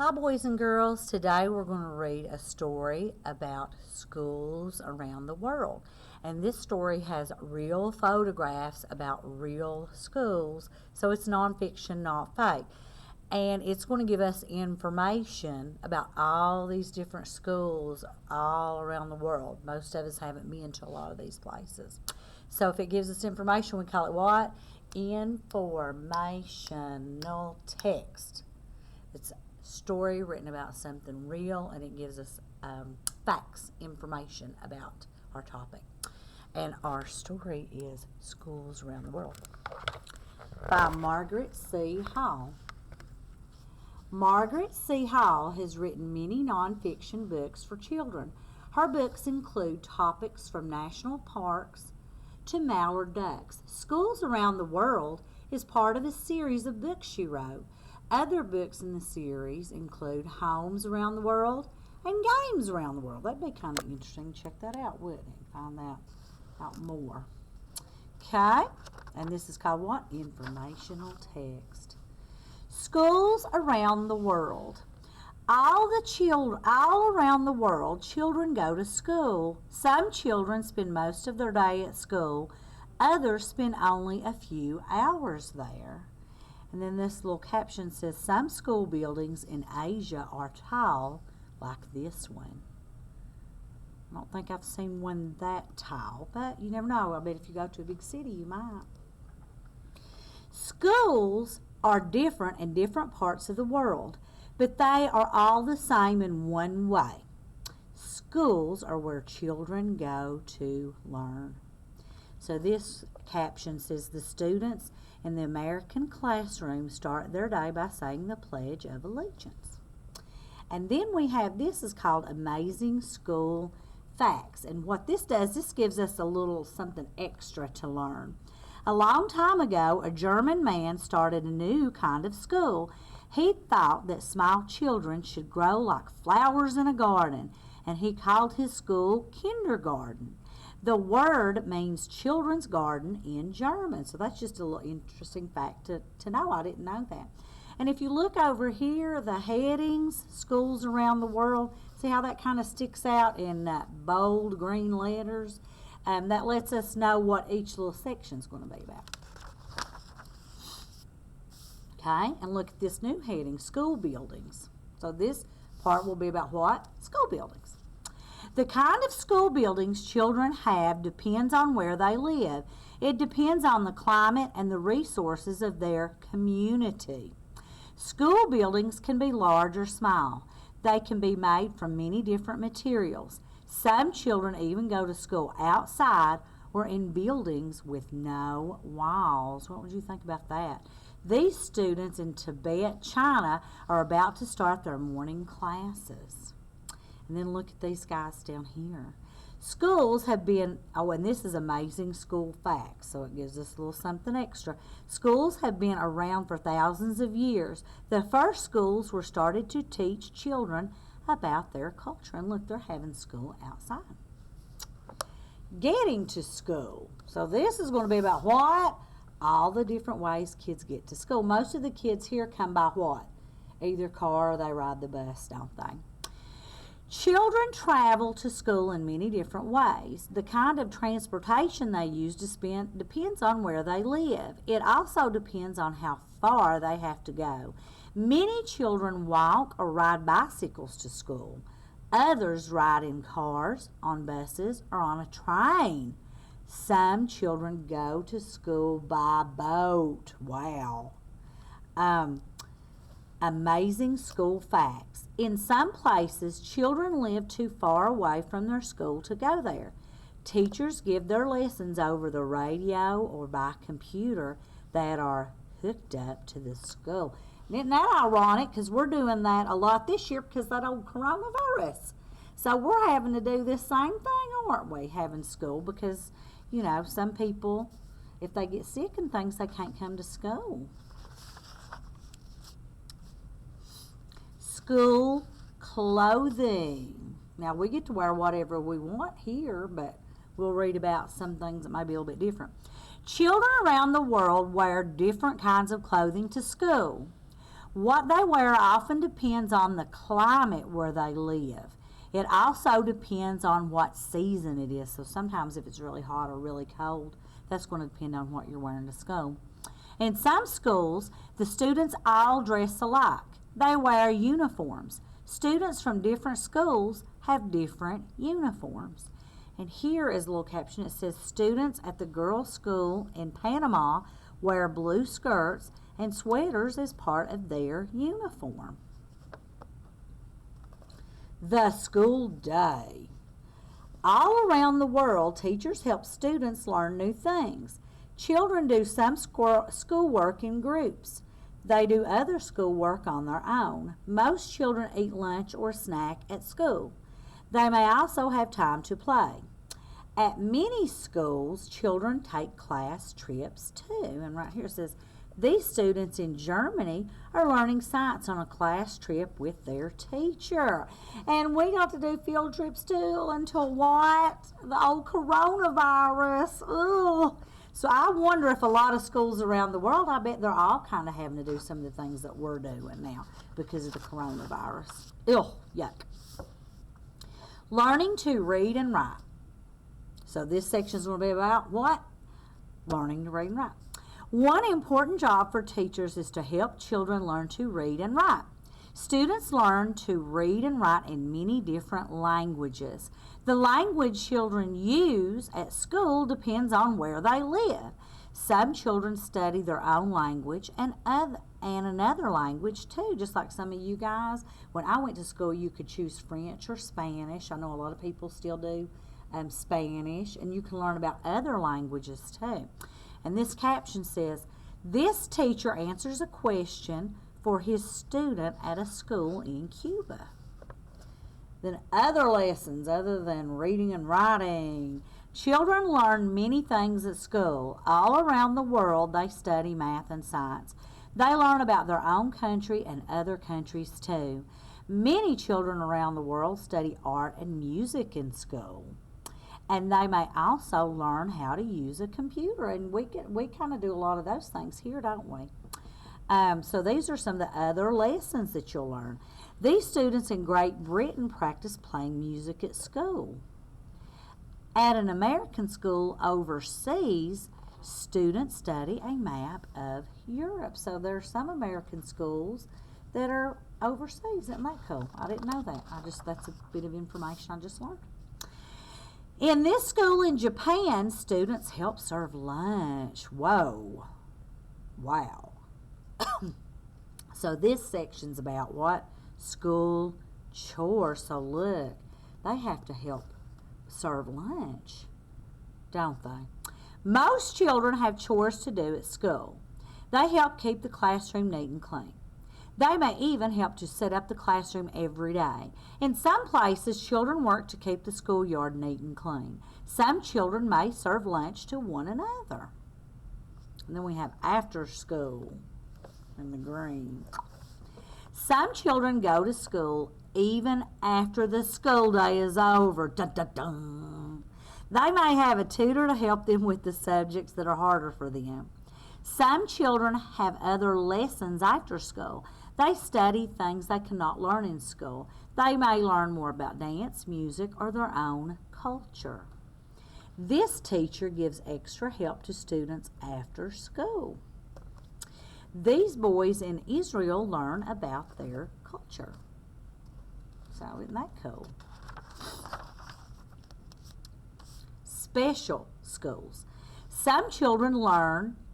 Hi, boys and girls. Today we're going to read a story about schools around the world. And this story has real photographs about real schools, so it's nonfiction, not fake. And it's going to give us information about all these different schools all around the world. Most of us haven't been to a lot of these places. So if it gives us information, we call it what? Informational text. It's a story written about something real, and it gives us facts, information about our topic. And our story is Schools Around the World by Margaret C. Hall. Margaret C. Hall has written many nonfiction books for children. Her books include topics from national parks to mallard ducks. Schools Around the World is part of a series of books she wrote. Other books in the series include Homes Around the World and Games Around the World. That'd be kind of interesting. Check that out, wouldn't it? Find out more. Okay, and this is called what? Informational text. Schools around the world. All around the world, children go to school. Some children spend most of their day at school. Others spend only a few hours there. And then this little caption says, some school buildings in Asia are tall, like this one. I don't think I've seen one that tall, but you never know. I bet if you go to a big city, you might. Schools are different in different parts of the world, but they are all the same in one way. Schools are where children go to learn. So this caption says the students in the American classroom start their day by saying the Pledge of Allegiance. And then we have, this is called Amazing School Facts. And what this does, this gives us a little something extra to learn. A long time ago, a German man started a new kind of school. He thought that small children should grow like flowers in a garden, and he called his school kindergarten. The word means children's garden in German. So that's just a little interesting fact to know. I didn't know that. And if you look over here, the headings, Schools Around the World, see how that kind of sticks out in bold green letters? That lets us know what each little section is going to be about. Okay, and look at this new heading, School Buildings. So this part will be about what? School buildings. The kind of school buildings children have depends on where they live. It depends on the climate and the resources of their community. School buildings can be large or small. They can be made from many different materials. Some children even go to school outside or in buildings with no walls. What would you think about that? These students in Tibet, China, are about to start their morning classes. And then look at these guys down here. Schools have been, and this is Amazing School Facts, so it gives us a little something extra. Schools have been around for thousands of years. The first schools were started to teach children about their culture. And look, they're having school outside. Getting to school. So this is going to be about what? All the different ways kids get to school. Most of the kids here come by what? Either car or they ride the bus, don't they? Children travel to school in many different ways. The kind of transportation they use depends on where they live. It also depends on how far they have to go. Many children walk or ride bicycles to school. Others ride in cars, on buses, or on a train. Some children go to school by boat. Wow. Amazing school facts. In some places, children live too far away from their school to go there. Teachers give their lessons over the radio or by computer that are hooked up to the school. Isn't that ironic? Because we're doing that a lot this year because of that old coronavirus. So we're having to do this same thing, aren't we? Having school because, you know, some people, if they get sick and things, they can't come to school. School clothing. Now, we get to wear whatever we want here, but we'll read about some things that may be a little bit different. Children around the world wear different kinds of clothing to school. What they wear often depends on the climate where they live. It also depends on what season it is. So sometimes if it's really hot or really cold, that's going to depend on what you're wearing to school. In some schools, the students all dress alike. They wear uniforms. Students from different schools have different uniforms. And here is a little caption. It says, students at the girls' school in Panama wear blue skirts and sweaters as part of their uniform. The school day. All around the world, teachers help students learn new things. Children do some schoolwork in groups. They do other schoolwork on their own. Most children eat lunch or snack at school. They may also have time to play. At many schools, children take class trips too. And right here it says, these students in Germany are learning science on a class trip with their teacher. And we got to do field trips too until what? The old coronavirus. Ugh. So I wonder if a lot of schools around the world, I bet they're all kind of having to do some of the things that we're doing now because of the coronavirus. Ugh, yuck. Learning to read and write. So this section is going to be about what? Learning to read and write. One important job for teachers is to help children learn to read and write. Students learn to read and write in many different languages. The language children use at school depends on where they live. Some children study their own language and another language too, just like some of you guys. When I went to school, you could choose French or Spanish. I know a lot of people still do Spanish, and you can learn about other languages too. And this caption says, this teacher answers a question for his student at a school in Cuba. Then other lessons other than reading and writing. Children learn many things at school. All around the world, they study math and science. They learn about their own country and other countries too. Many children around the world study art and music in school. And they may also learn how to use a computer. And we kind of do a lot of those things here, don't we? So these are some of the other lessons that you'll learn. These students in Great Britain practice playing music at school. At an American school overseas, students study a map of Europe. So there are some American schools that are overseas. Isn't that cool? I didn't know that. That's a bit of information I just learned. In this school in Japan, students help serve lunch. Whoa. Wow. So this section's about what? School chores. So look, they have to help serve lunch, don't they? Most children have chores to do at school. They help keep the classroom neat and clean. They may even help to set up the classroom every day. In some places, children work to keep the schoolyard neat and clean. Some children may serve lunch to one another. And then we have after school in the green. Some children go to school even after the school day is over. Dun, dun, dun. They may have a tutor to help them with the subjects that are harder for them. Some children have other lessons after school. They study things they cannot learn in school. They may learn more about dance, music, or their own culture. This teacher gives extra help to students after school. These boys in Israel learn about their culture. So isn't that cool? Special schools. Some children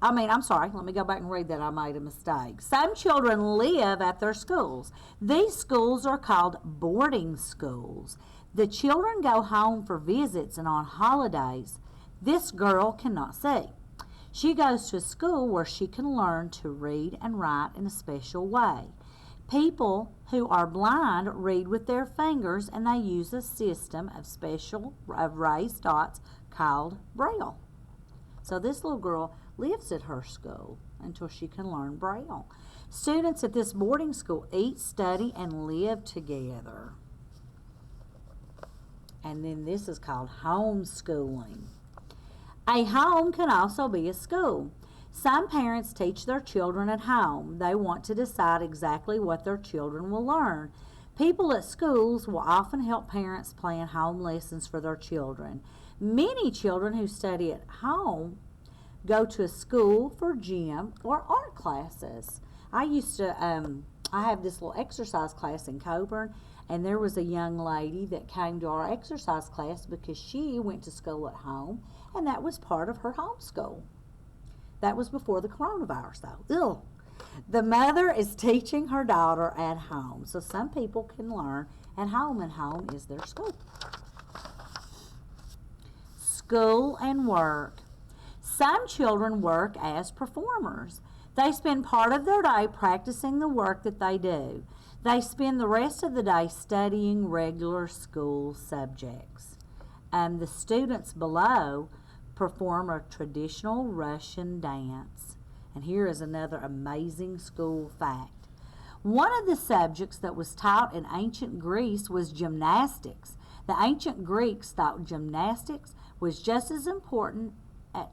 let me go back and read that. I made a mistake. Some children live at their schools. These schools are called boarding schools. The children go home for visits and on holidays. This girl cannot see. She goes to a school where she can learn to read and write in a special way. People who are blind read with their fingers, and they use a system of raised dots called Braille. So this little girl lives at her school until she can learn Braille. Students at this boarding school eat, study, and live together. And then this is called homeschooling. A home can also be a school. Some parents teach their children at home. They want to decide exactly what their children will learn. People at schools will often help parents plan home lessons for their children. Many children who study at home go to a school for gym or art classes. I have this little exercise class in Coburn, and there was a young lady that came to our exercise class because she went to school at home, and that was part of her homeschool. That was before the coronavirus, though. Ugh. The mother is teaching her daughter at home. So some people can learn at home, and home is their school. School and work. Some children work as performers. They spend part of their day practicing the work that they do. They spend the rest of the day studying regular school subjects. The students below perform a traditional Russian dance. And here is another amazing school fact. One of the subjects that was taught in ancient Greece was gymnastics. The ancient Greeks thought gymnastics was just as important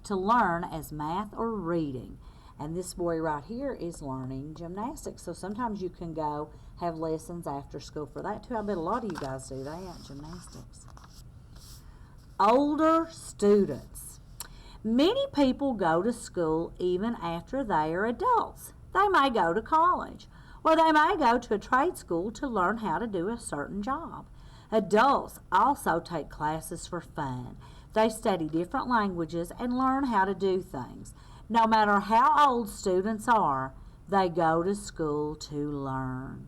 to learn as math or reading. And this boy right here is learning gymnastics. So sometimes you can go have lessons after school for that too. I bet a lot of you guys do that, gymnastics. Older students. Many people go to school even after they are adults. They may go to college, or they may go to a trade school to learn how to do a certain job. Adults also take classes for fun. They study different languages and learn how to do things. No matter how old students are, they go to school to learn.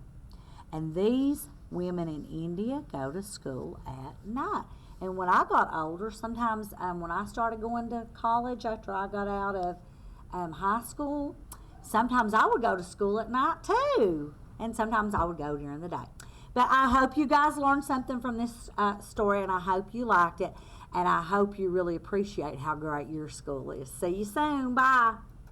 And these women in India go to school at night. And when I got older, sometimes when I started going to college after I got out of high school, sometimes I would go to school at night too. And sometimes I would go during the day. But I hope you guys learned something from this story, and I hope you liked it. And I hope you really appreciate how great your school is. See you soon. Bye.